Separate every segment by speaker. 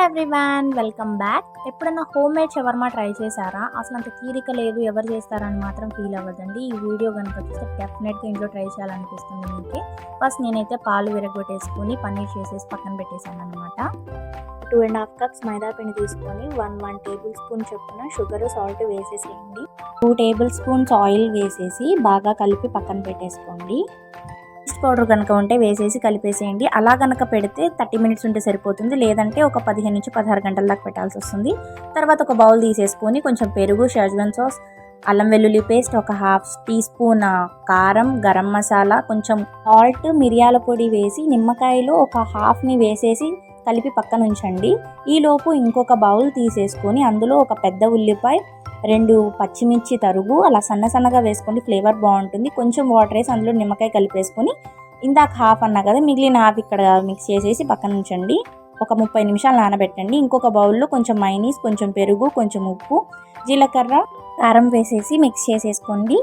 Speaker 1: Everyone, welcome back. ఎప్పుడన్నా home made shawarma try చేశారా? అసలు అంత తీరిక లేదు, ఎవరు చేస్తారని మాత్రం ఫీల్ అవ్వదండి. ఈ వీడియో కనుక చూస్తే డెఫినెట్గా ఇంట్లో ట్రై చేయాలనిపిస్తుంది మీకు. ఫస్ట్ నేనైతే పాలు విరగొట్టేసుకొని పన్నీర్ చేసేసి పక్కన పెట్టేశాను అనమాట. 2.5 కప్స్ మైదా పిండి తీసుకొని 1 టేబుల్ స్పూన్ చొప్పున షుగర్, సాల్ట్ వేసేసేయండి. 2 టేబుల్ స్పూన్స్ ఆయిల్ వేసేసి బాగా కలిపి పక్కన పెట్టేసుకోండి. ఈస్ట్ పౌడర్ కనుక ఉంటే వేసేసి కలిపేసేయండి. అలా కనుక పెడితే 30 మినిట్స్ ఉంటే సరిపోతుంది, లేదంటే ఒక 15 నుంచి 16 గంటల దాకా పెట్టాల్సి వస్తుంది. తర్వాత ఒక బౌల్ తీసేసుకొని కొంచెం పెరుగు, షెజ్వాన్ సాస్, అల్లం వెల్లుల్లి పేస్ట్, ఒక 1/2 టీ స్పూన్ కారం, గరం మసాలా, కొంచెం సాల్ట్, మిరియాల పొడి వేసి నిమ్మకాయలు ఒక హాఫ్ని వేసేసి కలిపి పక్కన ఉంచండి. ఈలోపు ఇంకొక బౌల్ తీసేసుకొని అందులో ఒక పెద్ద ఉల్లిపాయ, 2 పచ్చిమిర్చి తరుగు అలా సన్నగా వేసుకోండి, ఫ్లేవర్ బాగుంటుంది. కొంచెం వాటర్ వేసి అందులో నిమ్మకాయ కలిపేసుకొని ఇందాక హాఫ్ అన్నా కదా, మిగిలిన హాఫ్ ఇక్కడ మిక్స్ చేసేసి పక్కన ఉంచండి. ఒక 30 నిమిషాలు నానబెట్టండి. ఇంకొక బౌల్లో కొంచెం మైనీస్, కొంచెం పెరుగు, కొంచెం ఉప్పు, జీలకర్ర, కారం వేసేసి మిక్స్ చేసేసుకోండి.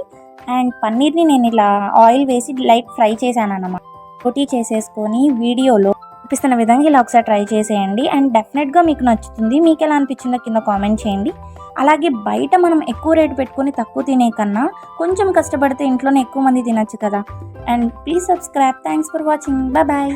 Speaker 1: అండ్ పన్నీర్ని నేను ఇలా ఆయిల్ వేసి లైట్ ఫ్రై చేశాను అన్నమాట. రోటీ చేసేసుకొని వీడియోలో చూపిస్తున్న విధంగా ఇలా ఒకసారి ట్రై చేసేయండి. అండ్ డెఫినెట్గా మీకు నచ్చుతుంది. మీకు ఎలా అనిపించిందో కింద కామెంట్ చేయండి. అలాగే బయట మనం ఎక్కువ రేటు పెట్టుకొని తక్కువ తినే కన్నా కొంచెం కష్టపడితే ఇంట్లోనే ఎక్కువ మంది తినచ్చు కదా. And please subscribe. Thanks for watching. Bye.